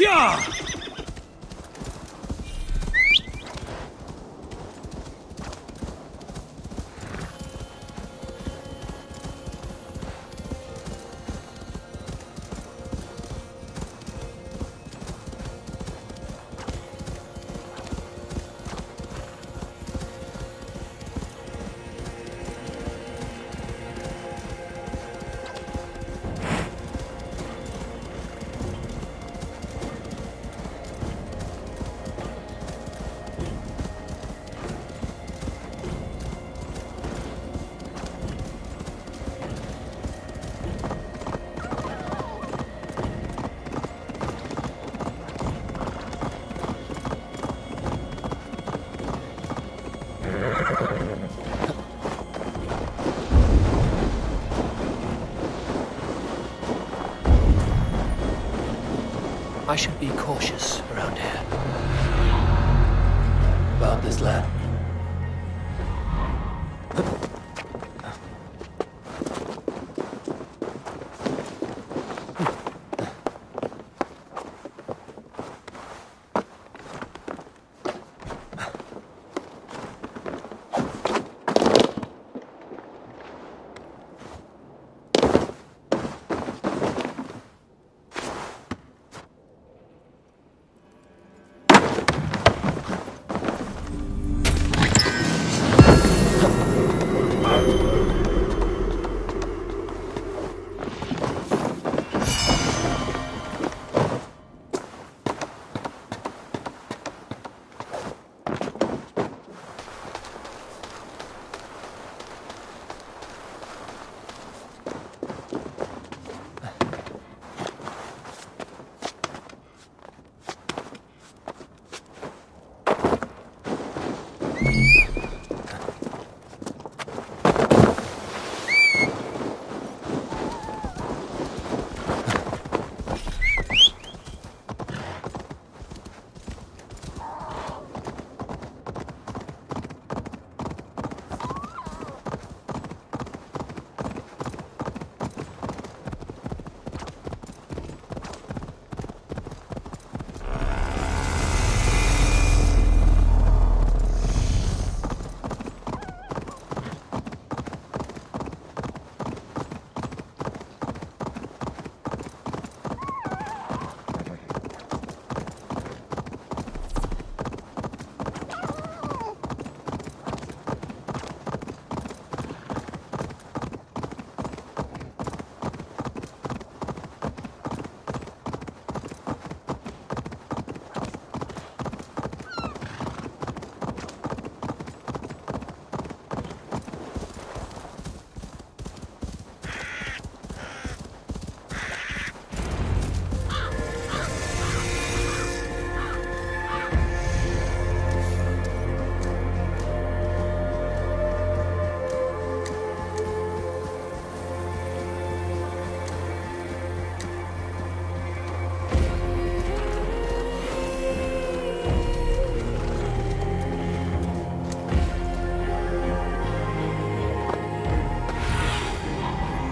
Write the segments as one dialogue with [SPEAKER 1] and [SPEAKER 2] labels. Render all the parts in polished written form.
[SPEAKER 1] Yeah!
[SPEAKER 2] I should be cautious around here. About this land.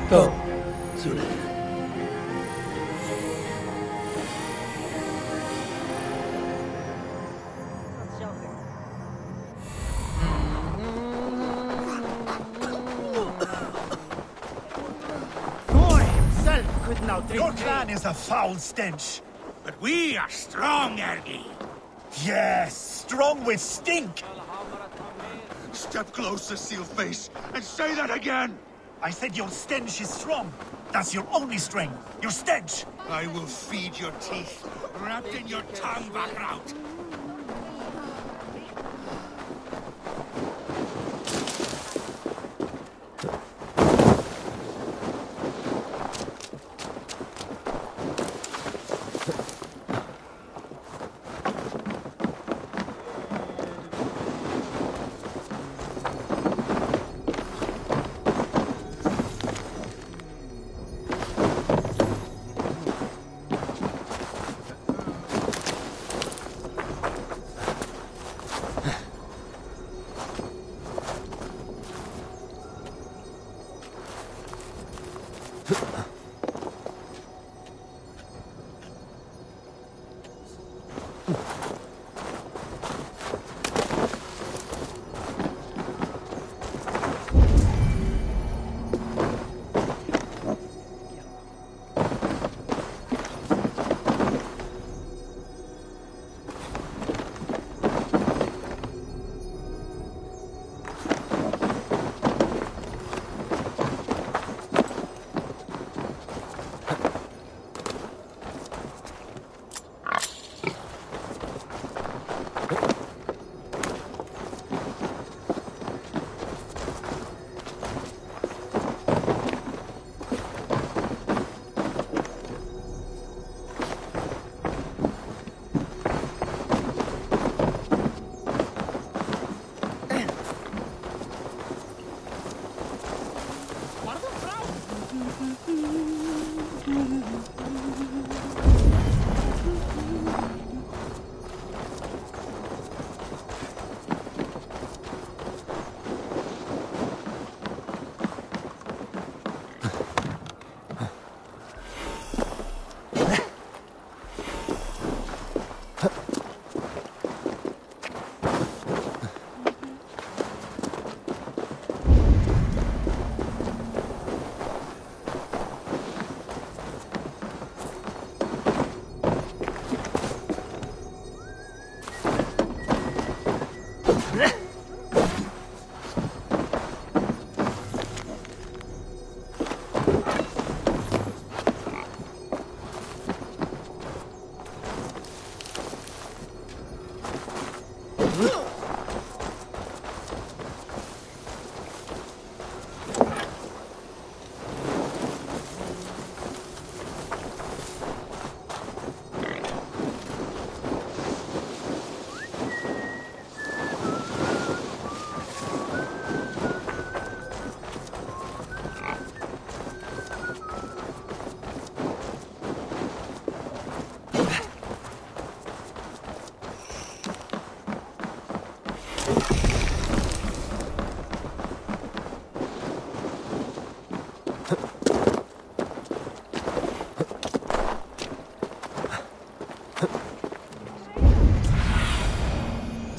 [SPEAKER 2] Go, Zulin.
[SPEAKER 3] Your clan is a foul stench.
[SPEAKER 1] But we are strong, Ergi.
[SPEAKER 3] Yes, strong with stink.
[SPEAKER 1] Step closer, Sealface, and say that again!
[SPEAKER 3] I said your stench is strong. That's your only strength. Your stench.
[SPEAKER 1] I will feed your teeth, wrapped in your tongue, Vakraut.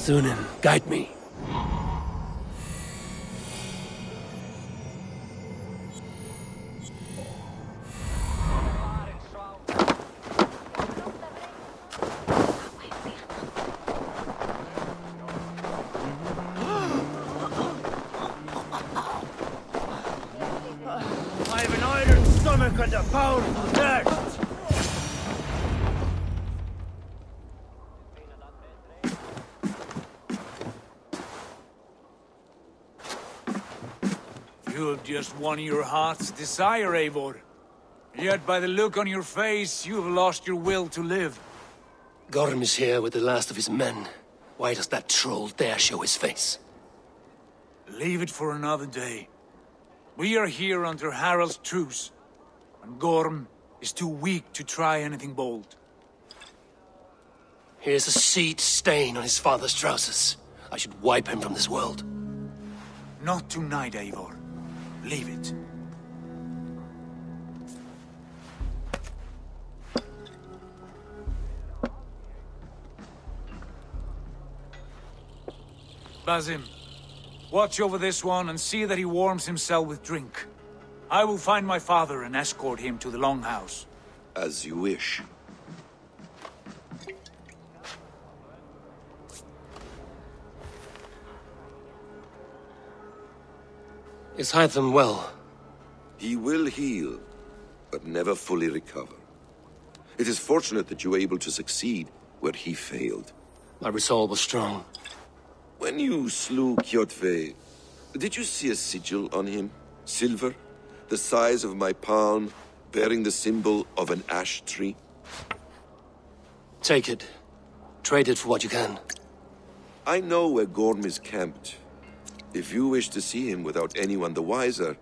[SPEAKER 2] Thunin, guide me.
[SPEAKER 3] I have an iron stomach and a powerful thirst.
[SPEAKER 4] You have just won your heart's desire, Eivor. Yet by the look on your face, you have lost your will to live.
[SPEAKER 2] Gorm is here with the last of his men. Why does that troll dare show his face?
[SPEAKER 4] Leave it for another day. We are here under Harald's truce, and Gorm is too weak to try anything bold.
[SPEAKER 2] Here's a seed stain on his father's trousers. I should wipe him from this world.
[SPEAKER 4] Not tonight, Eivor. Leave it. Basim, watch over this one and see that he warms himself with drink. I will find my father and escort him to the Longhouse.
[SPEAKER 5] As you wish.
[SPEAKER 2] Is Hytham well?
[SPEAKER 5] He will heal, but never fully recover. It is fortunate that you were able to succeed where he failed.
[SPEAKER 2] My resolve was strong.
[SPEAKER 5] When you slew Kjotve, did you see a sigil on him? Silver, the size of my palm, bearing the symbol of an ash tree?
[SPEAKER 2] Take it. Trade it for what you can.
[SPEAKER 5] I know where Gorm is camped. If you wish to see him without anyone the wiser,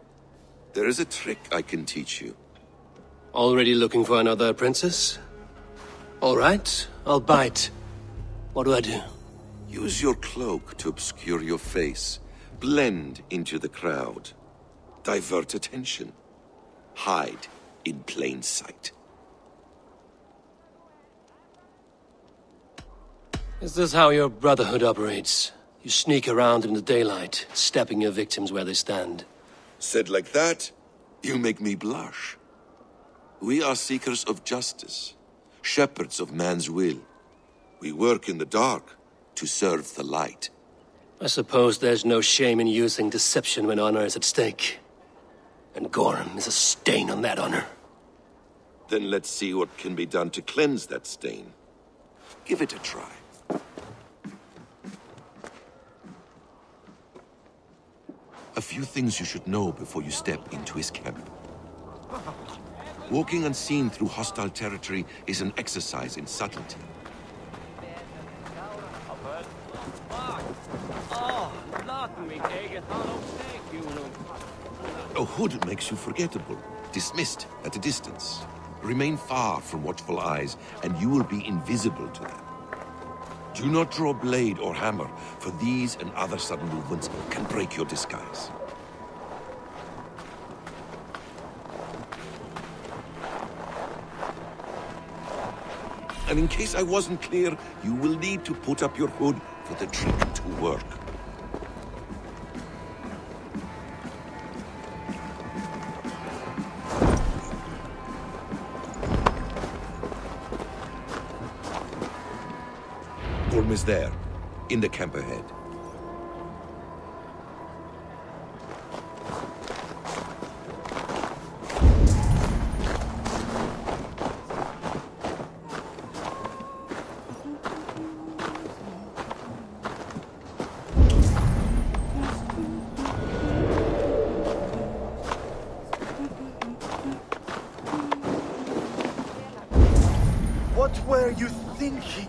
[SPEAKER 5] there is a trick I can teach you.
[SPEAKER 2] Already looking for another princess? All right, I'll bite. What do I do?
[SPEAKER 5] Use your cloak to obscure your face. Blend into the crowd. Divert attention. Hide in plain sight.
[SPEAKER 2] Is this how your Brotherhood operates? You sneak around in the daylight, stepping your victims where they stand.
[SPEAKER 5] Said like that, you make me blush. We are seekers of justice, shepherds of man's will. We work in the dark to serve the light.
[SPEAKER 2] I suppose there's no shame in using deception when honor is at stake. And Gorm is a stain on that honor.
[SPEAKER 5] Then let's see what can be done to cleanse that stain. Give it a try. A few things you should know before you step into his camp. Walking unseen through hostile territory is an exercise in subtlety. A hood makes you forgettable, dismissed at a distance. Remain far from watchful eyes, and you will be invisible to them. Do not draw blade or hammer, for these and other sudden movements can break your disguise. And in case I wasn't clear, you will need to put up your hood for the trick to work. Gorm is there, in the camp ahead.
[SPEAKER 3] thinking?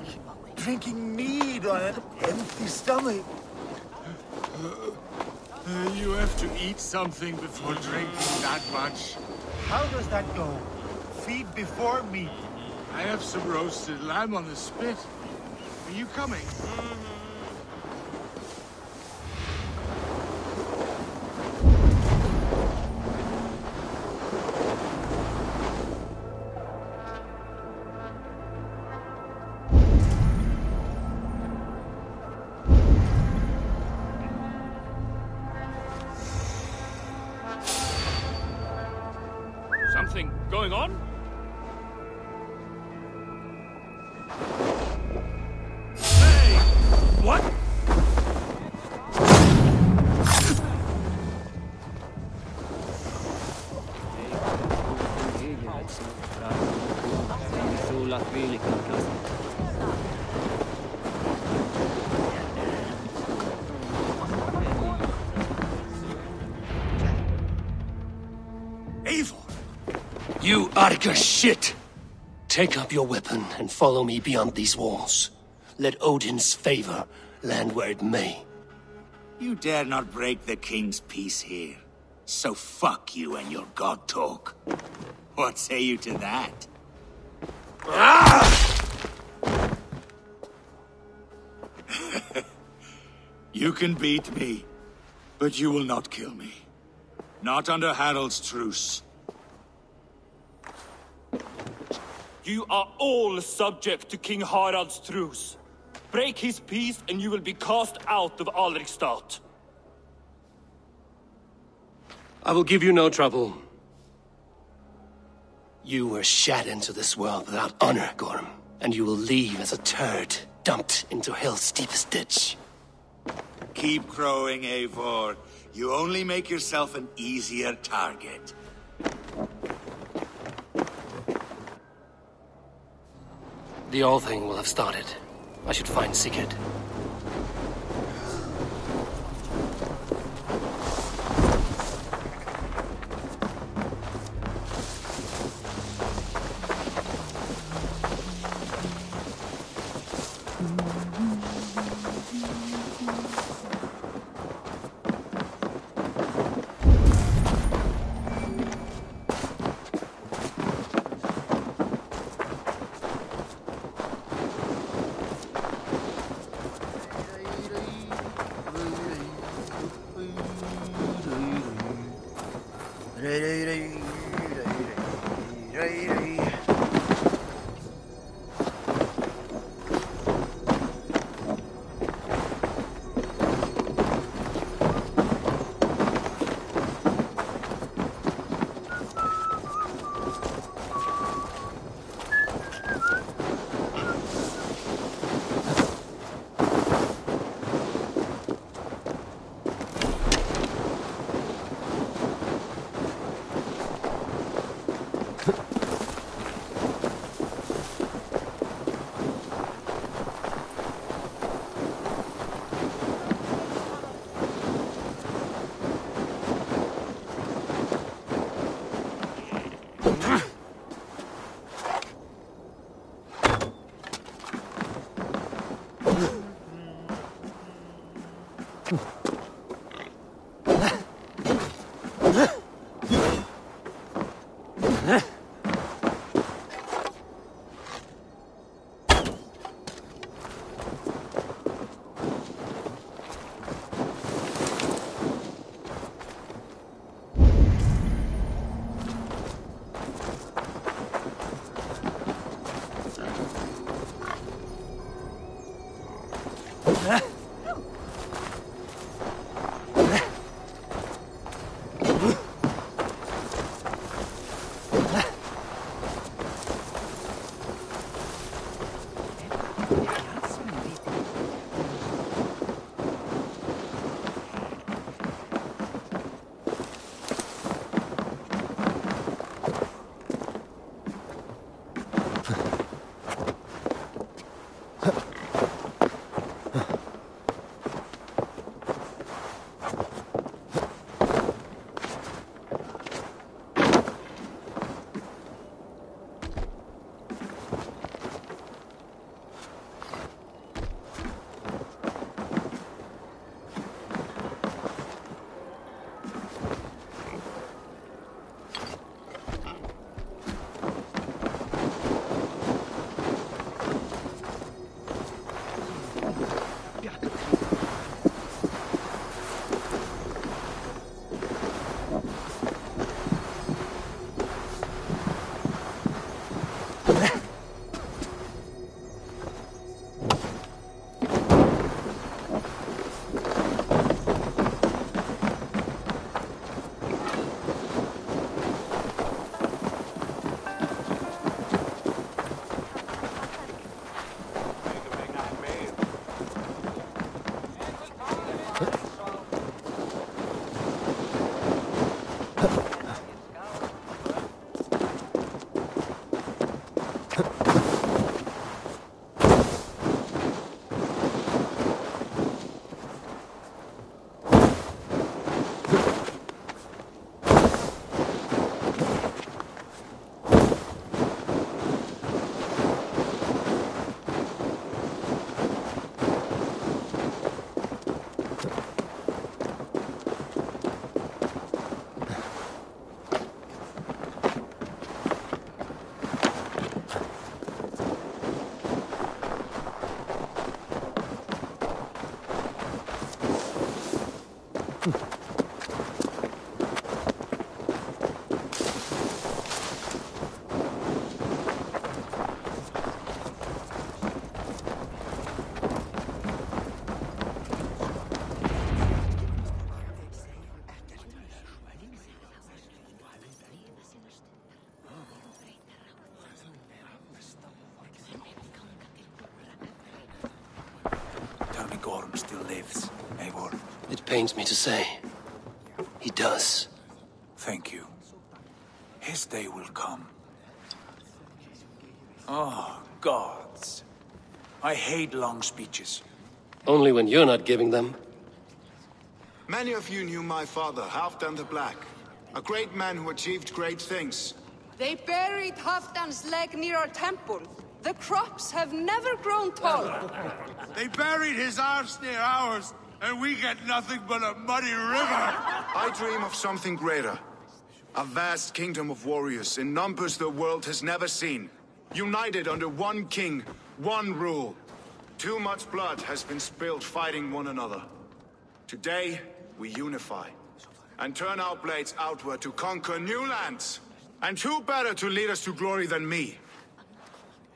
[SPEAKER 3] Drinking mead on an empty stomach?
[SPEAKER 1] You have to eat something before drinking that much.
[SPEAKER 3] How does that go? Feed before meat.
[SPEAKER 1] I have some roasted lamb on the spit. Are you coming?
[SPEAKER 2] Something going on?
[SPEAKER 1] Hey! What?
[SPEAKER 3] Eivor!
[SPEAKER 2] You Arga shit! Take up your weapon and follow me beyond these walls. Let Odin's favor land where it may.
[SPEAKER 6] You dare not break the king's peace here. So fuck you and your god talk. What say you to that? You can beat me, but you will not kill me. Not under Harald's truce.
[SPEAKER 7] You are all subject to King Harald's truce. Break his peace and you will be cast out of Alrikstad.
[SPEAKER 2] I will give you no trouble. You were shat into this world without honor, Gorm, and you will leave as a turd dumped into hell's deepest ditch.
[SPEAKER 6] Keep crowing, Eivor. You only make yourself an easier target.
[SPEAKER 2] The All Thing will have started. I should find Sigurd.
[SPEAKER 4] Tell me Gorm still lives, Eivor.
[SPEAKER 2] It pains me to say. He does.
[SPEAKER 4] Thank you. His day will come. Oh, gods. I hate long speeches.
[SPEAKER 2] Only when you're not giving them.
[SPEAKER 8] Many of you knew my father, Halfdan the Black. A great man who achieved great things.
[SPEAKER 9] They buried Halfdan's leg near our temple. The crops have never grown tall.
[SPEAKER 1] They buried his arse near ours, and we get nothing but a muddy river.
[SPEAKER 8] I dream of something greater. A vast kingdom of warriors in numbers the world has never seen. United under one king, one rule. Too much blood has been spilled fighting one another. Today, we unify. And turn our blades outward to conquer new lands. And who better to lead us to glory than me?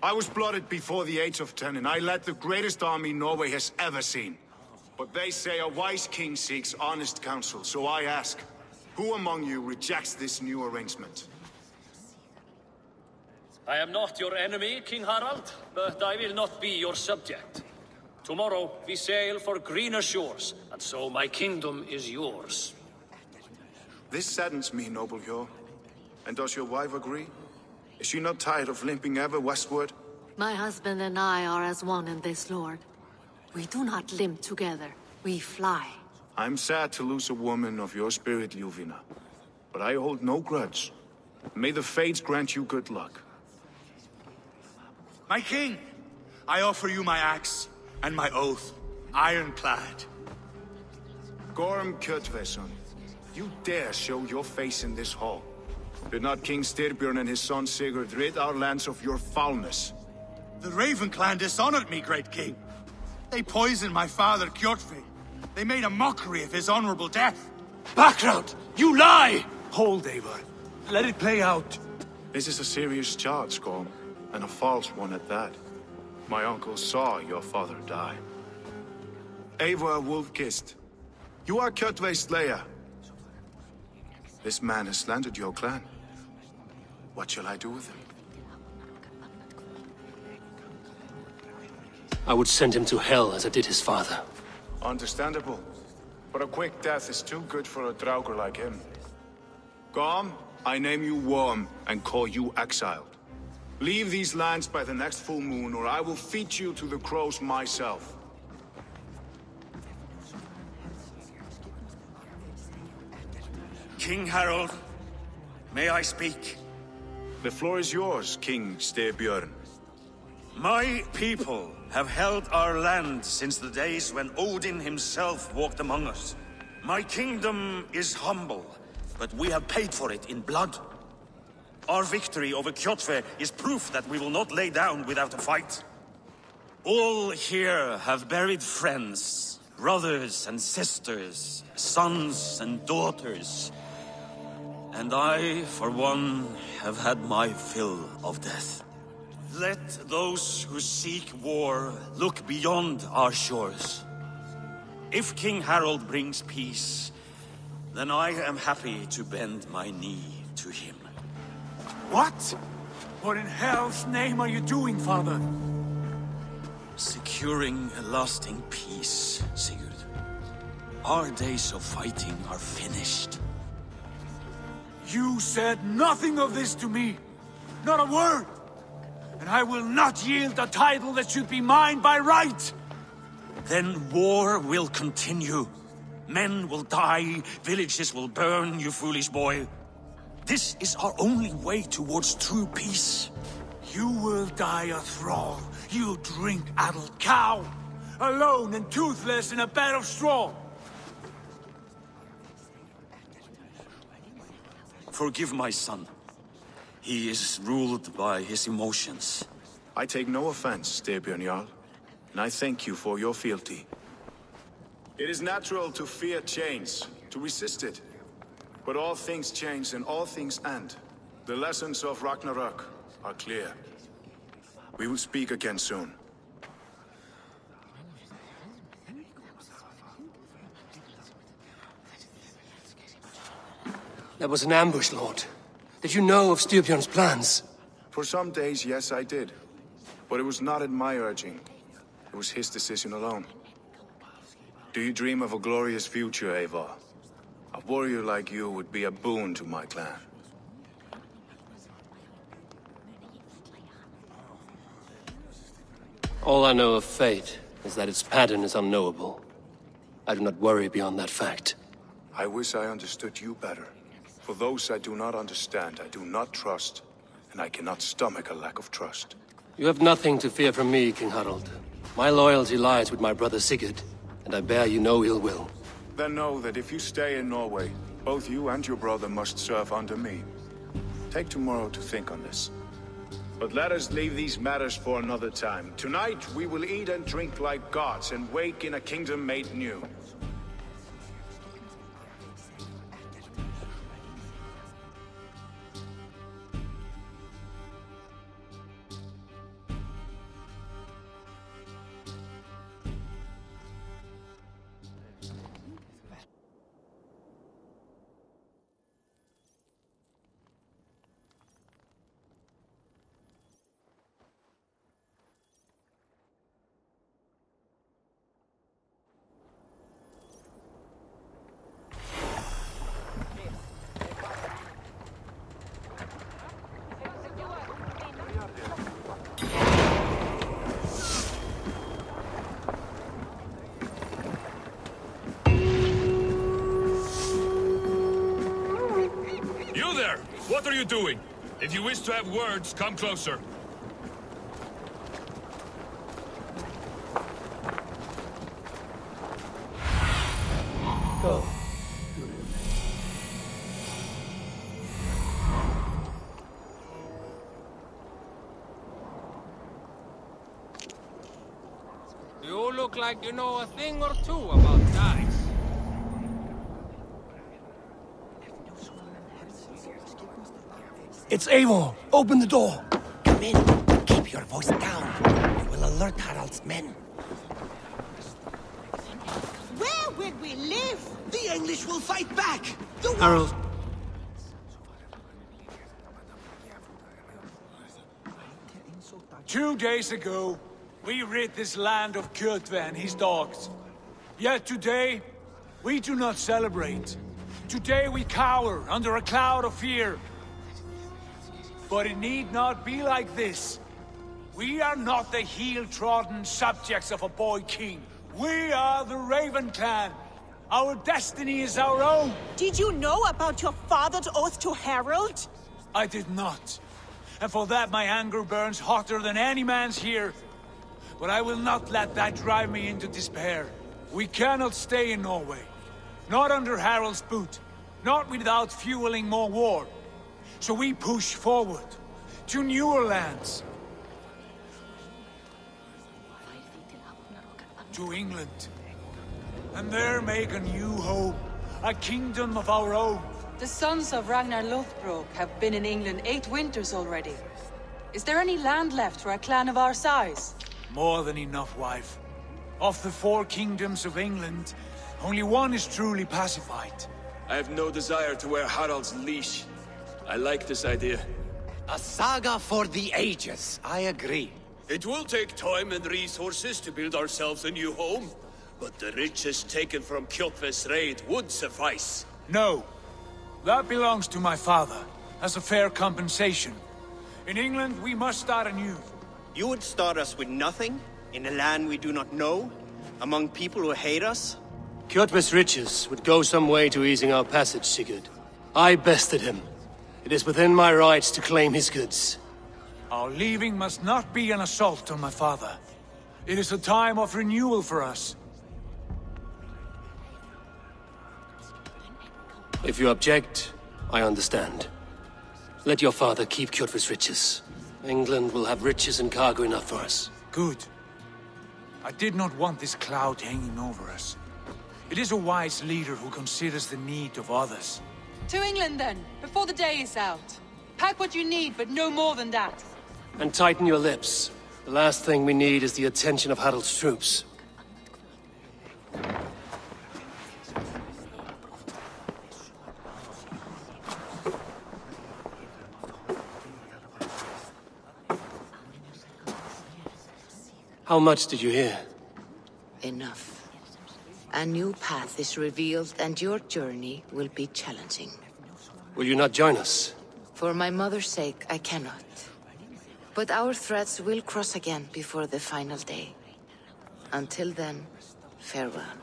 [SPEAKER 8] I was blooded before the age of 10, and I led the greatest army Norway has ever seen. But they say a wise king seeks honest counsel, so I ask, who among you rejects this new arrangement?
[SPEAKER 10] I am not your enemy, King Harald, but I will not be your subject. Tomorrow we sail for greener shores, and so my kingdom is yours.
[SPEAKER 8] This saddens me, noble Hjor. And does your wife agree? Is she not tired of limping ever westward?
[SPEAKER 11] My husband and I are as one in this, Lord. We do not limp together. We fly.
[SPEAKER 8] I'm sad to lose a woman of your spirit, Ljuvina. But I hold no grudge. May the fates grant you good luck.
[SPEAKER 1] My king, I offer you my axe and my oath, ironclad.
[SPEAKER 8] Gorm Kjotveson, you dare show your face in this hall. Did not King Styrbjörn and his son Sigurd rid our lands of your foulness?
[SPEAKER 1] The Raven clan dishonored me, great king. They poisoned my father, Kjotve. They made a mockery of his honorable death.
[SPEAKER 2] Background! You lie!
[SPEAKER 4] Hold, Eivor. Let it play out.
[SPEAKER 8] This is a serious charge, Gorm, and a false one at that. My uncle saw your father die. Eivor Wolf-Kissed, you are Kjotve's slayer. This man has slandered your clan. What shall I do with him?
[SPEAKER 2] I would send him to hell as I did his father.
[SPEAKER 8] Understandable. But a quick death is too good for a Draugr like him. Gorm, I name you Worm and call you exiled. Leave these lands by the next full moon, or I will feed you to the crows myself.
[SPEAKER 3] King Harald, may I speak?
[SPEAKER 8] The floor is yours, King Styrbjörn.
[SPEAKER 3] My people have held our land since the days when Odin himself walked among us. My kingdom is humble, but we have paid for it in blood. Our victory over Kjotve is proof that we will not lay down without a fight. All here have buried friends, brothers and sisters, sons and daughters. And I, for one, have had my fill of death. Let those who seek war look beyond our shores. If King Harald brings peace, then I am happy to bend my knee to him.
[SPEAKER 4] What? What in hell's name are you doing, father?
[SPEAKER 3] Securing a lasting peace, Sigurd. Our days of fighting are finished.
[SPEAKER 4] You said nothing of this to me. Not a word. And I will not yield a title that should be mine by right.
[SPEAKER 3] Then war will continue. Men will die, villages will burn, you foolish boy. This is our only way towards true peace.
[SPEAKER 4] You will die a thrall. You drink-addled cow. Alone and toothless in a bed of straw.
[SPEAKER 3] Forgive my son. He is ruled by his emotions.
[SPEAKER 8] I take no offense, Styrbjörn Jarl, and I thank you for your fealty. It is natural to fear change, to resist it. But all things change and all things end. The lessons of Ragnarok are clear. We will speak again soon.
[SPEAKER 2] That was an ambush, Lord. Did you know of Styrbjörn's plans?
[SPEAKER 8] For some days, yes, I did. But it was not at my urging. It was his decision alone. Do you dream of a glorious future, Eivor? A warrior like you would be a boon to my clan.
[SPEAKER 2] All I know of fate is that its pattern is unknowable. I do not worry beyond that fact.
[SPEAKER 8] I wish I understood you better. For those I do not understand, I do not trust, and I cannot stomach a lack of trust.
[SPEAKER 2] You have nothing to fear from me, King Harald. My loyalty lies with my brother Sigurd, and I bear you no ill will.
[SPEAKER 8] Then know that if you stay in Norway, both you and your brother must serve under me. Take tomorrow to think on this. But let us leave these matters for another time. Tonight, we will eat and drink like gods and wake in a kingdom made new.
[SPEAKER 12] What are you doing? If you wish to have words, come closer.
[SPEAKER 2] Go.
[SPEAKER 13] You look like you know a thing or two about dice.
[SPEAKER 2] It's Eivor! Open the door!
[SPEAKER 14] Come in. Keep your voice down. You will alert Harald's men.
[SPEAKER 15] Where will we live?
[SPEAKER 14] The English will fight back!
[SPEAKER 2] Harald.
[SPEAKER 4] Two days ago, we rid this land of Kjotve and his dogs. Yet today, we do not celebrate. Today we cower under a cloud of fear. But it need not be like this. We are not the heel-trodden subjects of a boy king. We are the Raven clan. Our destiny is our own.
[SPEAKER 15] Did you know about your father's oath to Harald?
[SPEAKER 4] I did not. And for that my anger burns hotter than any man's here. But I will not let that drive me into despair. We cannot stay in Norway. Not under Harald's boot. Not without fueling more war. So we push forward, to newer lands. To England. And there make a new home, a kingdom of our own.
[SPEAKER 9] The sons of Ragnar Lothbrok have been in England 8 winters already. Is there any land left for a clan of our size?
[SPEAKER 4] More than enough, wife. Of the 4 kingdoms of England, only one is truly pacified.
[SPEAKER 16] I have no desire to wear Harald's leash. I like this idea.
[SPEAKER 14] A saga for the ages, I agree.
[SPEAKER 17] It will take time and resources to build ourselves a new home, but the riches taken from Kjotve's raid would suffice.
[SPEAKER 4] No. That belongs to my father, as a fair compensation. In England, we must start anew.
[SPEAKER 18] You would start us with nothing? In a land we do not know? Among people who hate us?
[SPEAKER 2] Kjotve's riches would go some way to easing our passage, Sigurd. I bested him. It is within my rights to claim his goods.
[SPEAKER 4] Our leaving must not be an assault on my father. It is a time of renewal for us.
[SPEAKER 2] If you object, I understand. Let your father keep Kjotve's riches. England will have riches and cargo enough for us.
[SPEAKER 4] Good. I did not want this cloud hanging over us. It is a wise leader who considers the need of others.
[SPEAKER 9] To England, then, before the day is out. Pack what you need, but no more than that.
[SPEAKER 2] And tighten your lips. The last thing we need is the attention of Harald's troops. How much did you hear?
[SPEAKER 19] Enough. A new path is revealed, and your journey will be challenging.
[SPEAKER 2] Will you not join us?
[SPEAKER 19] For my mother's sake, I cannot. But our threads will cross again before the final day. Until then, farewell.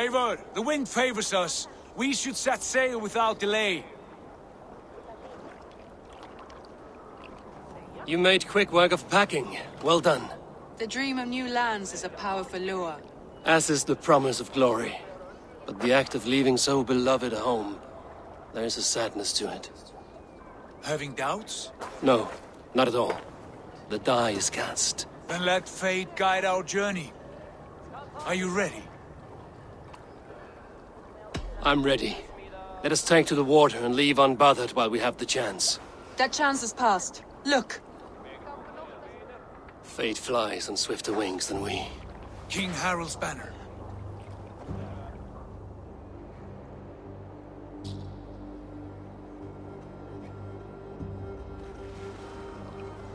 [SPEAKER 4] Eivor, the wind favors us. We should set sail without delay.
[SPEAKER 2] You made quick work of packing. Well done.
[SPEAKER 9] The dream of new lands is a powerful lure.
[SPEAKER 2] As is the promise of glory. But the act of leaving so beloved a home, there is a sadness to it.
[SPEAKER 4] Having doubts?
[SPEAKER 2] No, not at all. The die is cast.
[SPEAKER 4] Then let fate guide our journey. Are you ready?
[SPEAKER 2] I'm ready. Let us take to the water and leave unbothered while we have the chance.
[SPEAKER 9] That chance is past. Look!
[SPEAKER 2] Fate flies on swifter wings than we.
[SPEAKER 4] King Harald's banner.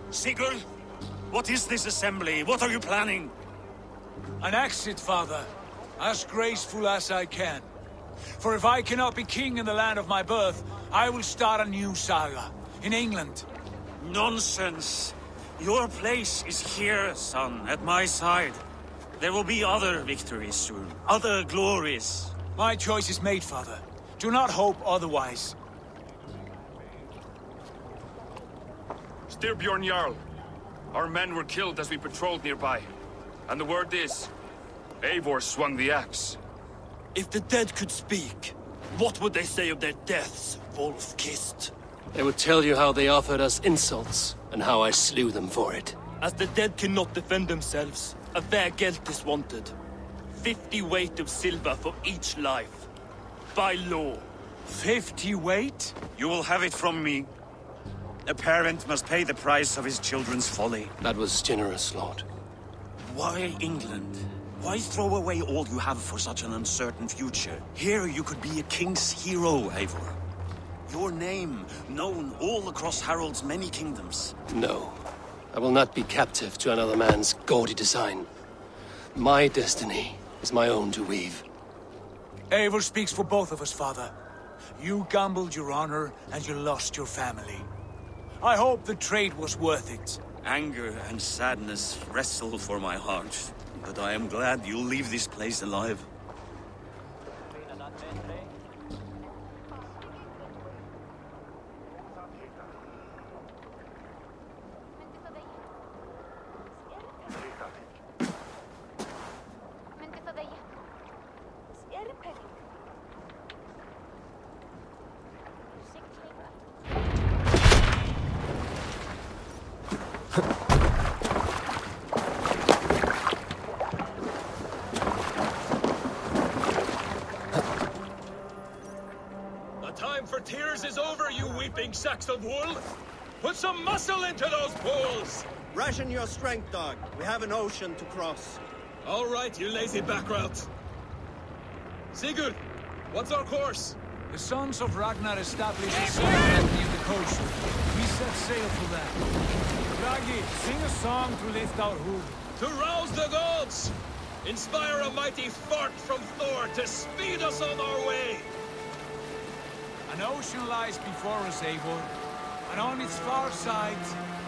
[SPEAKER 3] Sigurd, what is this assembly? What are you planning?
[SPEAKER 4] An exit, father. As graceful as I can. For if I cannot be king in the land of my birth, I will start a new saga. In England.
[SPEAKER 3] Nonsense. Your place is here, son, at my side. There will be other victories soon. Other glories.
[SPEAKER 4] My choice is made, father. Do not hope otherwise.
[SPEAKER 12] Styrbjorn Jarl. Our men were killed as we patrolled nearby. And the word is, Eivor swung the axe.
[SPEAKER 7] If the dead could speak, what would they say of their deaths, wolf-kissed?
[SPEAKER 2] They would tell you how they offered us insults, and how I slew them for it.
[SPEAKER 7] As the dead cannot defend themselves, a fair gelt is wanted. 50 weight of silver for each life. By law.
[SPEAKER 4] 50 weight?
[SPEAKER 3] You will have it from me. A parent must pay the price of his children's folly.
[SPEAKER 2] That was generous, Lord.
[SPEAKER 3] Why England? Why throw away all you have for such an uncertain future? Here you could be a king's hero, Eivor. Your name known all across Harald's many kingdoms.
[SPEAKER 2] No. I will not be captive to another man's gaudy design. My destiny is my own to weave.
[SPEAKER 4] Eivor speaks for both of us, father. You gambled your honor, and you lost your family. I hope the trade was worth it.
[SPEAKER 3] Anger and sadness wrestle for my heart. But I am glad you'll leave this place alive.
[SPEAKER 17] weeping sacks of wool! Put some muscle into those bulls!
[SPEAKER 18] Ration your strength, dog. We have an ocean to cross.
[SPEAKER 17] All right, you lazy backrout. Sigurd, what's our course?
[SPEAKER 4] The Sons of Ragnar established a settlement near the coast. We set sail for that. Raggi, sing a song to lift our hood.
[SPEAKER 17] To rouse the gods! Inspire a mighty fart from Thor to speed us on our way!
[SPEAKER 4] An ocean lies before us, Eivor. And on its far side,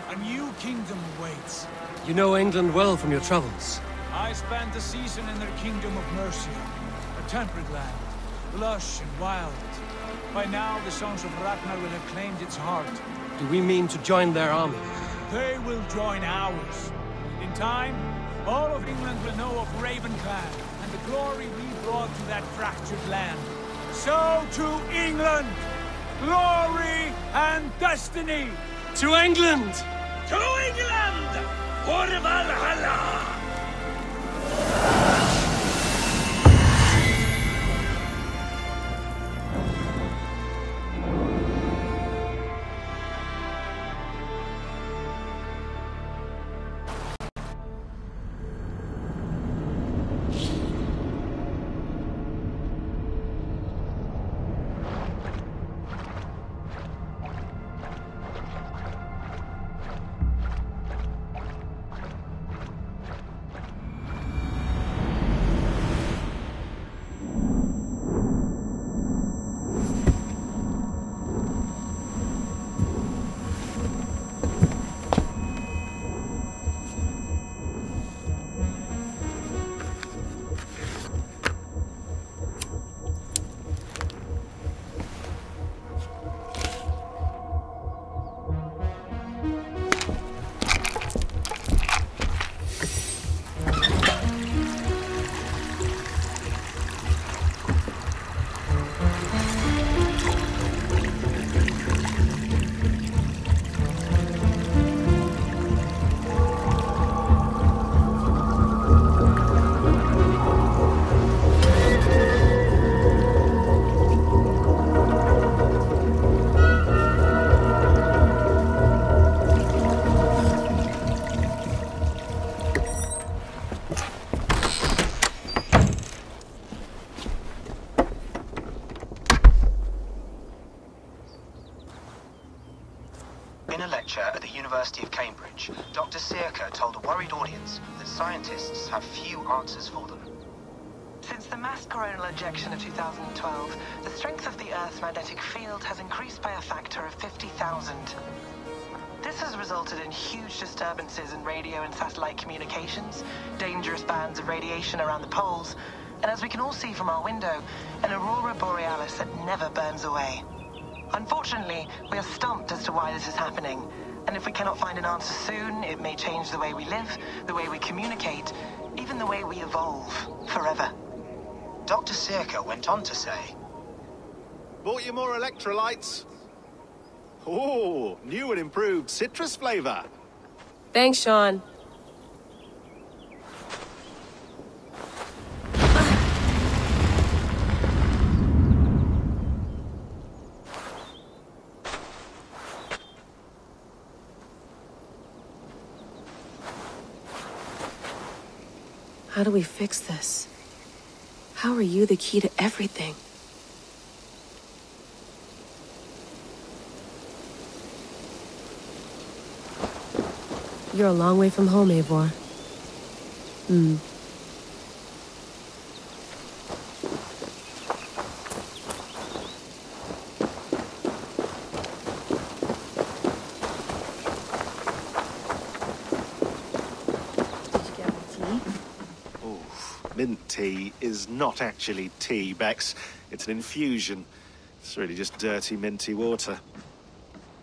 [SPEAKER 4] a new kingdom awaits.
[SPEAKER 2] You know England well from your travels.
[SPEAKER 4] I spent a season in their kingdom of Mercia. A temperate land, lush and wild. By now, the Sons of Ragnar will have claimed its heart.
[SPEAKER 2] Do we mean to join their army?
[SPEAKER 4] They will join ours. In time, all of England will know of Raven Clan and the glory we brought to that fractured land. So to England! Glory and destiny!
[SPEAKER 2] To England!
[SPEAKER 17] To England! For Valhalla!
[SPEAKER 20] In a lecture at the University of Cambridge, Dr. Sirka told a worried audience that scientists have few answers for them.
[SPEAKER 21] Since the mass coronal ejection of 2012, the strength of the Earth's magnetic field has increased by a factor of 50,000. This has resulted in huge disturbances in radio and satellite communications, dangerous bands of radiation around the poles, and as we can all see from our window, an aurora borealis that never burns away. Unfortunately, we are stumped as to why this is happening, and if we cannot find an answer soon, it may change the way we live, the way we communicate, even the way we evolve, forever.
[SPEAKER 20] Dr. Sirka went on to say,
[SPEAKER 22] "Bought you more electrolytes? Oh, new and improved citrus flavor."
[SPEAKER 23] Thanks, Sean. How do we fix this? How are you the key to everything? You're a long way from home, Eivor.
[SPEAKER 22] Mint tea is not actually tea, Bex. It's an infusion. It's really just dirty, minty water.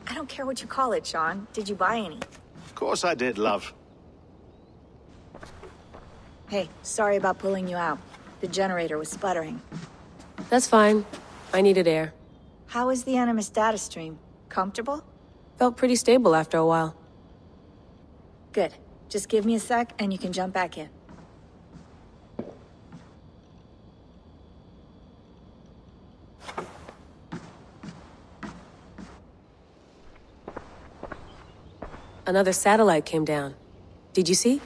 [SPEAKER 24] I don't care what you call it, Sean. Did you buy any?
[SPEAKER 22] Of course I did, love.
[SPEAKER 24] Hey, sorry about pulling you out. The generator was sputtering.
[SPEAKER 23] That's fine. I needed air.
[SPEAKER 24] How is the Animus data stream? Comfortable?
[SPEAKER 23] Felt pretty stable after a while.
[SPEAKER 24] Good. Just give me a sec and you can jump back in.
[SPEAKER 23] Another satellite came down. Did you see?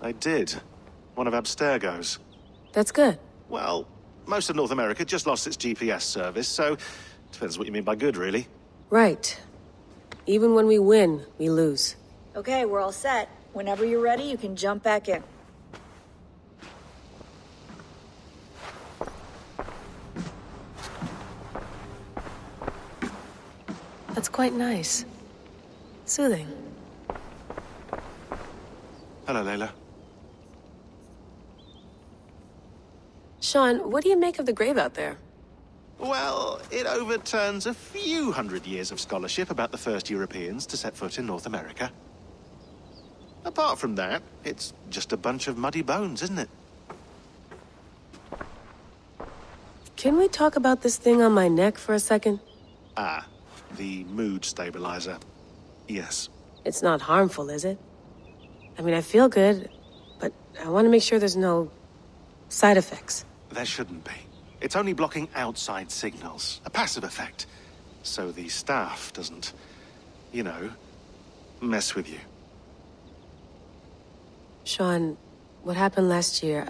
[SPEAKER 22] I did. One of Abstergo's.
[SPEAKER 23] That's good.
[SPEAKER 22] Well, most of North America just lost its GPS service, so depends what you mean by good, really.
[SPEAKER 23] Right. Even when we win, we lose.
[SPEAKER 24] Okay, we're all set. Whenever you're ready, you can jump back in.
[SPEAKER 23] That's quite nice. Soothing.
[SPEAKER 22] Hello, Layla.
[SPEAKER 23] Sean, what do you make of the grave out there?
[SPEAKER 22] Well, it overturns a few hundred years of scholarship about the first Europeans to set foot in North America. Apart from that, it's just a bunch of muddy bones, isn't it?
[SPEAKER 23] Can we talk about this thing on my neck for a second?
[SPEAKER 22] Ah, the mood stabilizer. Yes.
[SPEAKER 23] It's not harmful, is it? I mean, I feel good, but I want to make sure there's no side effects.
[SPEAKER 22] There shouldn't be. It's only blocking outside signals, a passive effect. So the staff doesn't, you know, mess with you.
[SPEAKER 23] Sean, what happened last year,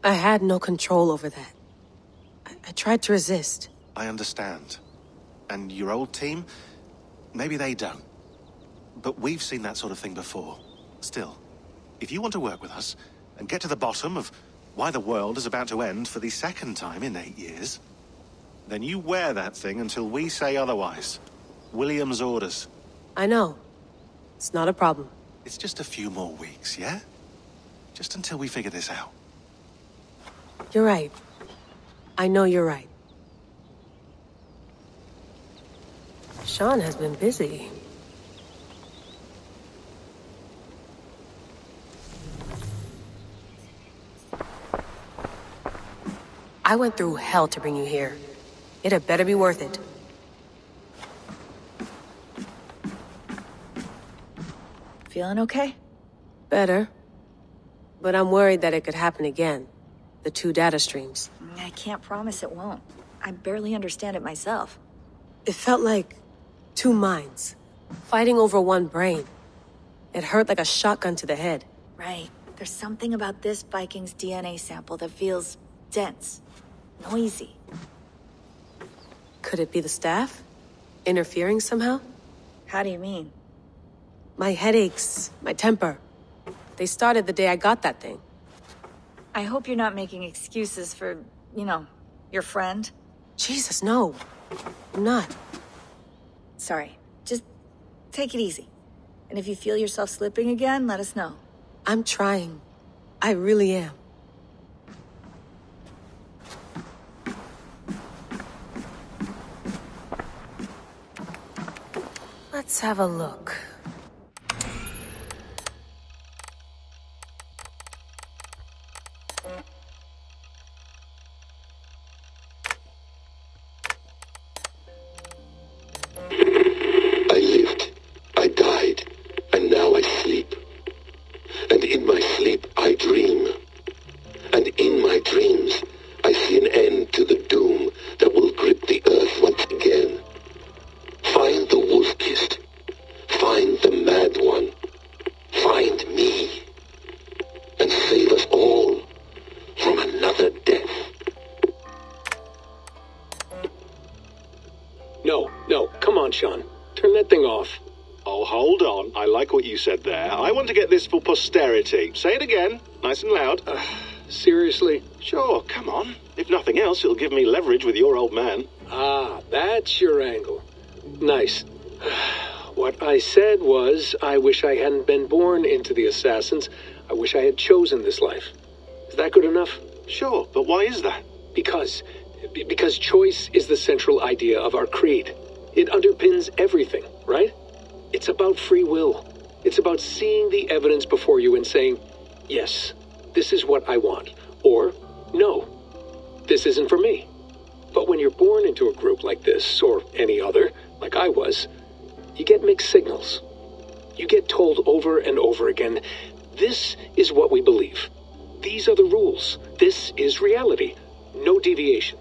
[SPEAKER 23] I had no control over that. I tried to resist.
[SPEAKER 22] I understand. And your old team, maybe they don't. But we've seen that sort of thing before. Still, if you want to work with us and get to the bottom of why the world is about to end for the second time in 8 years, then you wear that thing until we say otherwise. William's orders.
[SPEAKER 23] I know. It's not a problem.
[SPEAKER 22] It's just a few more weeks, yeah? Just until we figure this out.
[SPEAKER 23] You're right. I know you're right. Sean has been busy. I went through hell to bring you here. It had better be worth it.
[SPEAKER 24] Feeling okay?
[SPEAKER 23] Better. But I'm worried that it could happen again. The 2 data streams.
[SPEAKER 24] I can't promise it won't. I barely understand it myself.
[SPEAKER 23] It felt like 2 minds, fighting over 1 brain. It hurt like a shotgun to the head.
[SPEAKER 24] Right. There's something about this Viking's DNA sample that feels dense, noisy.
[SPEAKER 23] Could it be the staff? Interfering somehow?
[SPEAKER 24] How do you mean?
[SPEAKER 23] My headaches, my temper. They started the day I got that thing.
[SPEAKER 24] I hope you're not making excuses for, you know, your friend.
[SPEAKER 23] Jesus, no. I'm not.
[SPEAKER 24] Sorry. Just take it easy. And if you feel yourself slipping again, let us know.
[SPEAKER 23] I'm trying. I really am. Let's have a look.
[SPEAKER 5] I lived, I died, and now I sleep. And in my sleep I dream. And in my dreams I see an end to the doom that will grip the earth once again. Find the wolf-kissed. Find the mad one. Find me. And save us all from another death.
[SPEAKER 6] No, come on, Sean. Turn that thing off.
[SPEAKER 22] Oh, hold on. I like what you said there. I want to get this for posterity. Say it again, nice and loud.
[SPEAKER 6] Seriously?
[SPEAKER 22] Sure, come on. If nothing else, it'll give me leverage with your old man.
[SPEAKER 6] Ah, that's your angle. Nice. What I said was, I wish I hadn't been born into the Assassins. I wish I had chosen this life. Is that good enough?
[SPEAKER 22] Sure, but why is that?
[SPEAKER 6] Because choice is the central idea of our creed. It underpins everything, right? It's about free will. It's about seeing the evidence before you and saying, yes, this is what I want. Or, no, this isn't for me. But when you're born into a group like this, or any other, like I was, you get mixed signals. You get told over and over again, this is what we believe. These are the rules. This is reality. No deviation.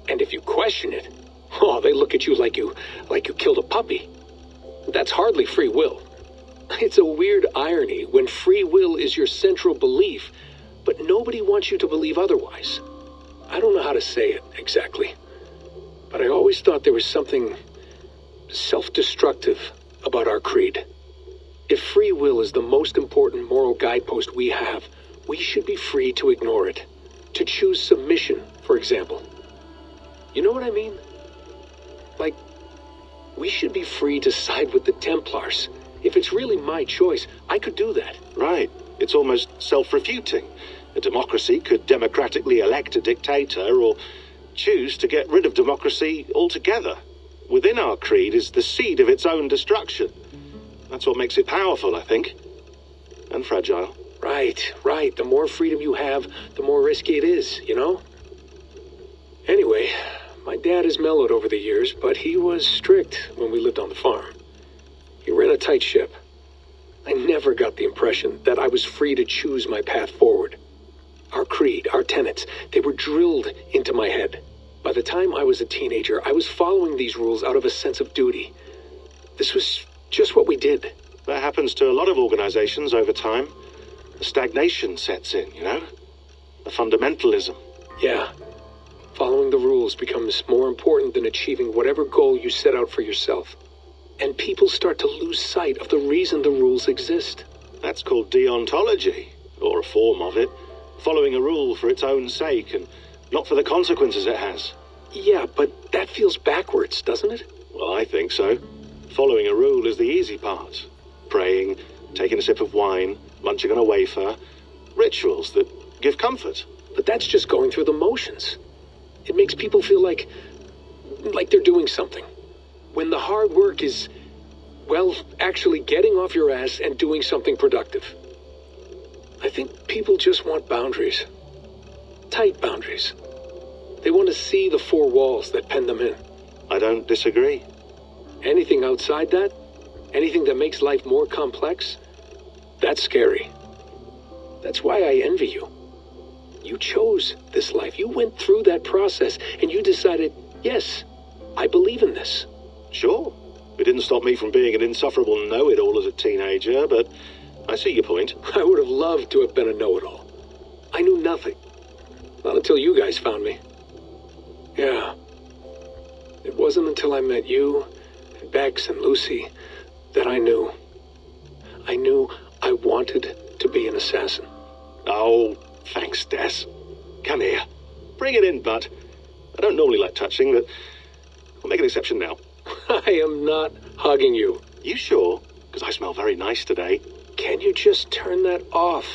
[SPEAKER 6] And if you question it, oh, they look at you like you killed a puppy. That's hardly free will. It's a weird irony when free will is your central belief, but nobody wants you to believe otherwise. I don't know how to say it exactly, but I always thought there was something self-destructive about our creed. If free will is the most important moral guidepost we have, we should be free to ignore it. To choose submission, for example. You know what I mean? Like, we should be free to side with the Templars. If it's really my choice, I could do that.
[SPEAKER 22] Right. It's almost self-refuting. A democracy could democratically elect a dictator or choose to get rid of democracy altogether. Within our creed is the seed of its own destruction. That's what makes it powerful, I think. And fragile.
[SPEAKER 6] Right. The more freedom you have, the more risky it is, you know? Anyway, my dad has mellowed over the years, but he was strict when we lived on the farm. He ran a tight ship. I never got the impression that I was free to choose my path forward. Our creed, our tenets, they were drilled into my head. By the time I was a teenager, I was following these rules out of a sense of duty. This was just what we did.
[SPEAKER 22] That happens to a lot of organizations over time. The stagnation sets in, you know? The fundamentalism.
[SPEAKER 6] Yeah. Following the rules becomes more important than achieving whatever goal you set out for yourself. And people start to lose sight of the reason the rules exist.
[SPEAKER 22] That's called deontology, or a form of it. Following a rule for its own sake and not for the consequences it has.
[SPEAKER 6] Yeah, but that feels backwards, doesn't it?
[SPEAKER 22] Well, I think so. Following a rule is the easy part. Praying, taking a sip of wine, munching on a wafer. Rituals that give comfort.
[SPEAKER 6] But that's just going through the motions. It makes people feel like they're doing something. When the hard work is, well, actually getting off your ass and doing something productive. I think people just want boundaries. Tight boundaries. They want to see the four walls that pen them in.
[SPEAKER 22] I don't disagree.
[SPEAKER 6] Anything outside that, anything that makes life more complex, that's scary. That's why I envy you. You chose this life. You went through that process and you decided, yes, I believe in this.
[SPEAKER 22] Sure. It didn't stop me from being an insufferable know-it-all as a teenager, but I see your point.
[SPEAKER 6] I would have loved to have been a know-it-all. I knew nothing. Not until you guys found me. Yeah. It wasn't until I met you, and Bex and Lucy, that I knew. I knew I wanted to be an assassin.
[SPEAKER 22] Oh, thanks, Des. Come here. Bring it in, bud. I don't normally like touching, but I'll make an exception now.
[SPEAKER 6] I am not hugging you.
[SPEAKER 22] You sure? Because I smell very nice today.
[SPEAKER 6] Can you just turn that off,